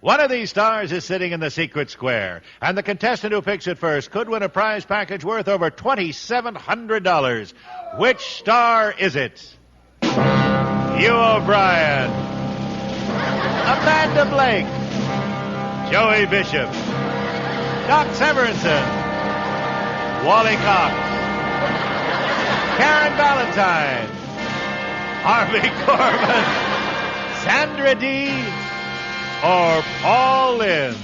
One of these stars is sitting in the secret square, and the contestant who picks it first could win a prize package worth over $2,700. Which star is it? Hugh O'Brian, Amanda Blake, Joey Bishop, Doc Severinsen, Wally Cox, Karen Valentine, Harvey Korman, Sandra Dee, or Paul Lynde,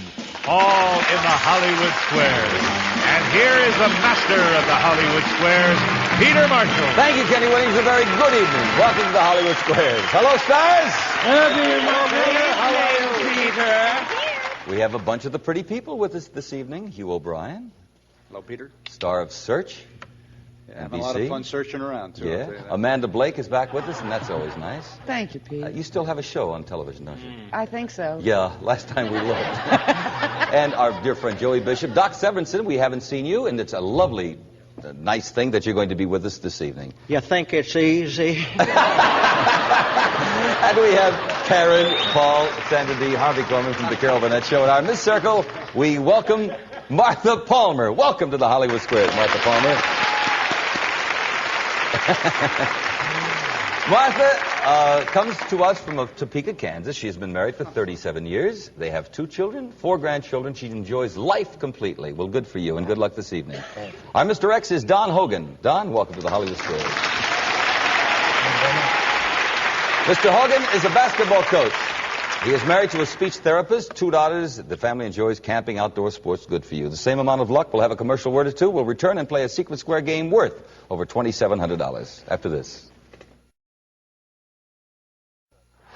all in the Hollywood Squares. And here is the master of the Hollywood Squares, Peter Marshall. Thank you, Kenny Williams. A very good evening. Welcome to the Hollywood Squares. Hello, stars. Hello, Peter. We have a bunch of the pretty people with us this evening. Hugh O'Brian. Hello, Peter. Star of Search. Having a lot of fun searching around, too. Yeah. Amanda Blake is back with us, and that's always nice. Thank you, Pete. You still have a show on television, don't you? I think so. Yeah, last time we looked. And our dear friend Joey Bishop. Doc Severinsen, we haven't seen you, and it's a lovely, nice thing that you're going to be with us this evening. You think it's easy? And we have Karen, Paul, Sandra Dee, Harvey Korman from the Carol Burnett Show. And in this circle, we welcome Martha Palmer. Welcome to the Hollywood Squares, Martha Palmer. Martha comes to us from Topeka, Kansas. She's been married for 37 years. They have 2 children, 4 grandchildren. She enjoys life completely. Well, good for you, and good luck this evening. Our Mr. X is Don Hogan. Don, welcome to the Hollywood Squares. Mr. Hogan is a basketball coach. He is married to a speech therapist, 2 daughters. The family enjoys camping, outdoor sports. Good for you. The same amount of luck. We'll have a commercial word or two. We'll return and play a secret square game worth over $2,700 after this.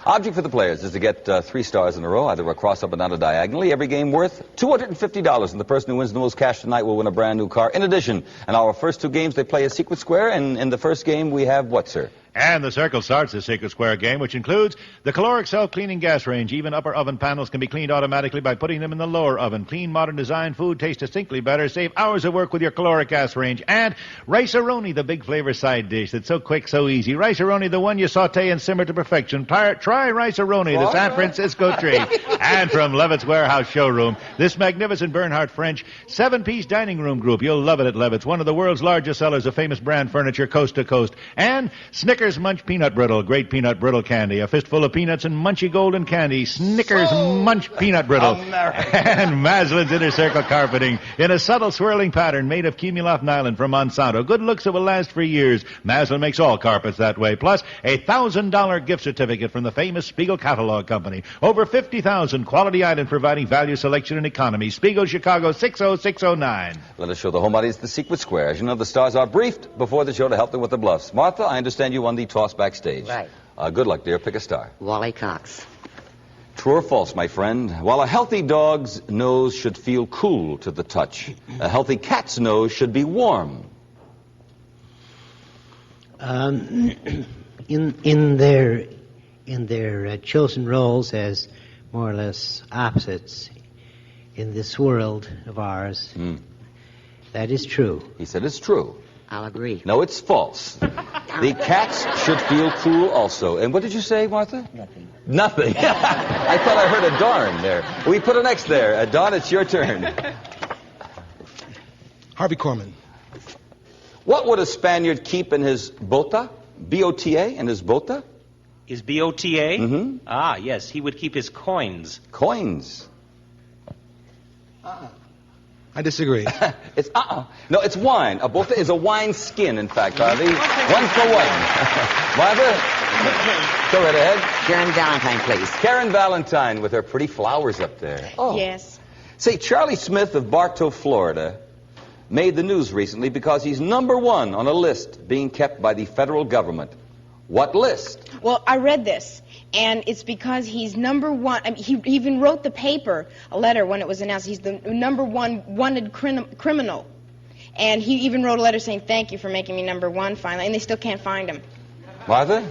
Object for the players is to get 3 stars in a row, either across, up, and down, or diagonally. Every game worth $250, and the person who wins the most cash tonight will win a brand new car. In addition, in our first 2 games, they play a secret square, and in the first game, we have what, sir? And the circle starts the secret square game, which includes the caloric self-cleaning gas range. Even upper oven panels can be cleaned automatically by putting them in the lower oven. Clean, modern design food tastes distinctly better. Save hours of work with your caloric gas range. And Rice-A-Roni, the big flavor side dish that's so quick, so easy. Rice-A-Roni, the one you saute and simmer to perfection. Try Rice-A-Roni, the San Francisco treat. And from Levitt's Warehouse Showroom, this magnificent Bernhardt French 7-piece dining room group. You'll love it at Levitt's, one of the world's largest sellers of famous brand furniture coast to coast. And Snickers Munch Peanut Brittle, great peanut brittle candy. A fistful of peanuts and munchy golden candy. Snickers Munch Peanut Brittle. And Maslin's Inner Circle carpeting in a subtle swirling pattern made of Cumuloff nylon from Monsanto. Good looks that will last for years. Maslin makes all carpets that way. Plus, a $1,000 gift certificate from the famous Spiegel Catalog Company. Over 50,000 quality items providing value, selection, and economy. Spiegel, Chicago, 60609. Let us show the home audience the secret square. As you know, the stars are briefed before the show to help them with the bluffs. Martha, I understand you won the toss backstage. Right. Good luck, dear. Pick a star. Wally Cox. True or false, my friend? While a healthy dog's nose should feel cool to the touch, a healthy cat's nose should be warm. In their chosen roles as more or less opposites in this world of ours, that is true. He said it's true. I'll agree. No, it's false. The cats should feel cool also. And what did you say, Martha? Nothing. Nothing. I thought I heard a darn there. We put an X there. Don, it's your turn. Harvey Korman. What would a Spaniard keep in his bota? B-O-T-A in his bota? His B-O-T-A? Mm-hmm. Ah, yes, he would keep his coins. Coins. I disagree. It's No, it's wine. A bota is a wine skin, in fact, Harvey. 1 for 1. Martha, go right ahead. Karen Valentine, please. Karen Valentine with her pretty flowers up there. Oh. Yes. Say, Charlie Smith of Bartow, Florida, made the news recently because he's #1 on a list being kept by the federal government. What list? Well, I read this, and it's because he's #1. I mean, he even wrote the paper a letter when it was announced. He's the #1 wanted criminal. And he even wrote a letter saying, thank you for making me #1 finally, and they still can't find him. Martha?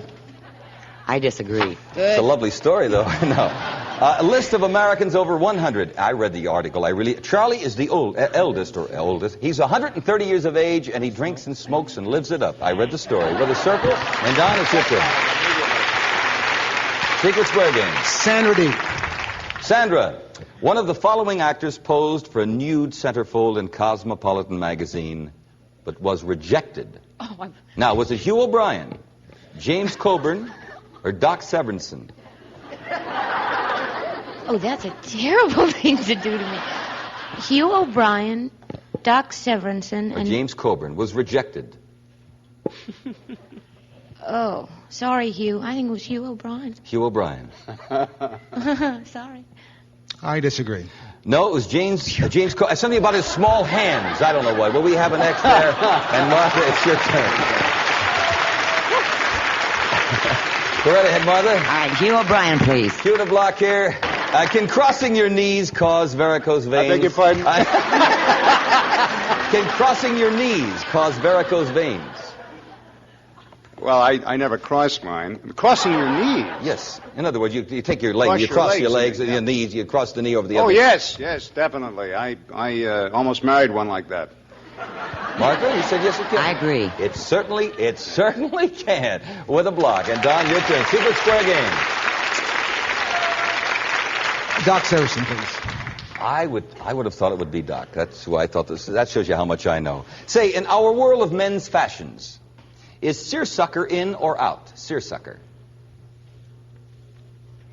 I disagree. Good. It's a lovely story, though. No. A list of Americans over 100. I read the article. Charlie is the eldest. He's 130 years of age, and he drinks and smokes and lives it up. I read the story. With a circle, and Don, it's your turn. Secret square game. Sandra Dee. Sandra, one of the following actors posed for a nude centerfold in Cosmopolitan magazine, but was rejected. Now, was it Hugh O'Brien, James Coburn, or Doc Severinsen? Oh, that's a terrible thing to do to me. Hugh O'Brien, Doc Severinsen, and James Coburn was rejected. Oh, sorry, Hugh. I think it was Hugh O'Brien. Hugh O'Brien. Sorry. I disagree. No, it was James something about his small hands. I don't know what. Well, we have an X there. And Martha, it's your turn. Go right ahead, Martha. All right, Hugh O'Brien, please. Cue the block here. Can crossing your knees cause varicose veins? I beg your pardon? Can crossing your knees cause varicose veins? Well, I never crossed mine. Crossing your knees? Yes. In other words, you take your leg, Cross you your cross legs, your legs you and mean, your knees, you cross the knee over the other. Oh, yes, definitely. I almost married one like that. Martha, you said yes it can. I agree. It certainly can. With a block. And Don, your turn. Secret Square game. Doc Severinsen, please. I would have thought it would be Doc. That's who I thought this. That shows you how much I know. Say, in our world of men's fashions, is seersucker in or out? Seersucker.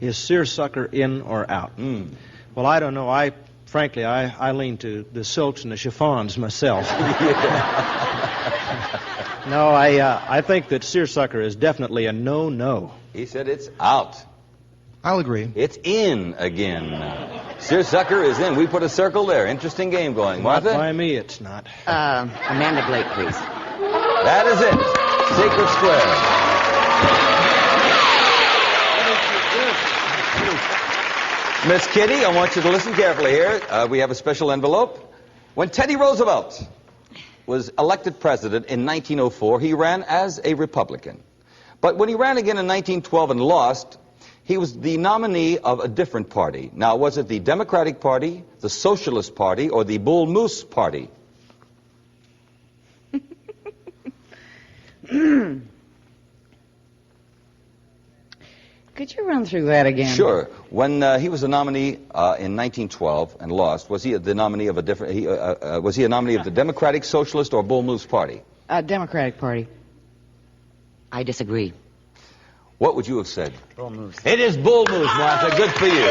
Is seersucker in or out? Well, I don't know. Frankly, I lean to the silks and the chiffons myself. No, I think that seersucker is definitely a no-no. He said it's out. I'll agree. It's in again. Seersucker is in. We put a circle there. Interesting game going. Martha? Not by me, it's not. Amanda Blake, please. That is it. Secret Square. Miss Kitty, I want you to listen carefully here. We have a special envelope. When Teddy Roosevelt was elected president in 1904, he ran as a Republican. But when he ran again in 1912 and lost, he was the nominee of a different party. Now, was it the Democratic Party, the Socialist Party, or the Bull Moose Party? Could you run through that again? Sure. When he was a nominee in 1912 and lost, was he the nominee of a different? Was he a nominee of the Democratic, Socialist, or Bull Moose Party? Democratic Party. I disagree. What would you have said? Bull Moose. It is Bull Moose, Martha. Good for you. There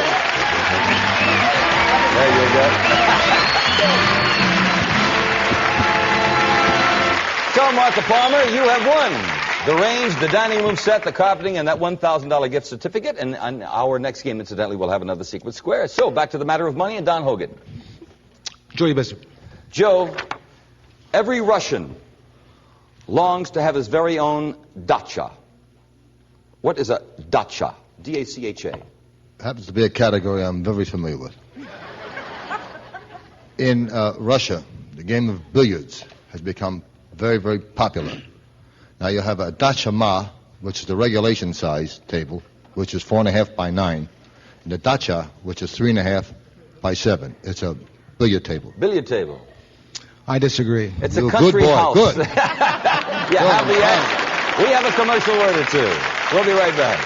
you go. So, Martha Palmer, you have won the range, the dining room set, the carpeting, and that $1,000 gift certificate. And on our next game, incidentally, we'll have another Secret Square. So, back to the matter of money and Don Hogan. Joey Bishop. Joe, every Russian longs to have his very own dacha. What is a dacha? D-A-C-H-A. Happens to be a category I'm very familiar with. In Russia, the game of billiards has become very, very popular. Now you have a dacha ma, which is the regulation size table, which is 4.5 by 9, and the dacha, which is 3.5 by 7. It's a billiard table. Billiard table. I disagree. It's a country good boy. house. Good. We have a commercial word or two. We'll be right back.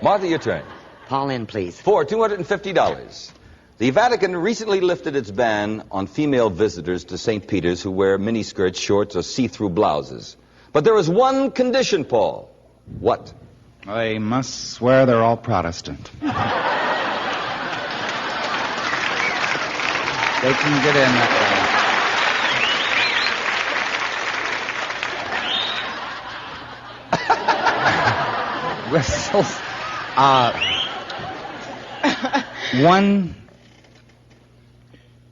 Martha, your turn. Paul in, please. For $250. The Vatican recently lifted its ban on female visitors to St. Peter's who wear miniskirts, shorts, or see-through blouses. But there is one condition, Paul. What? They must swear they're all Protestant. They can get in that way. Whistles.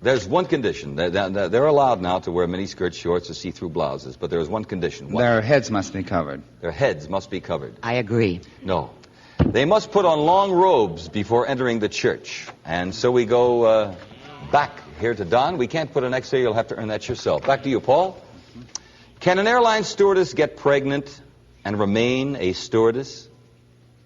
There's one condition. They're allowed now to wear miniskirts, shorts, or see-through blouses, but there is one condition. What? Their heads must be covered. Their heads must be covered. I agree. No. They must put on long robes before entering the church. And so we go back here to Don. We can't put an X there. You'll have to earn that yourself. Back to you, Paul. Can an airline stewardess get pregnant and remain a stewardess?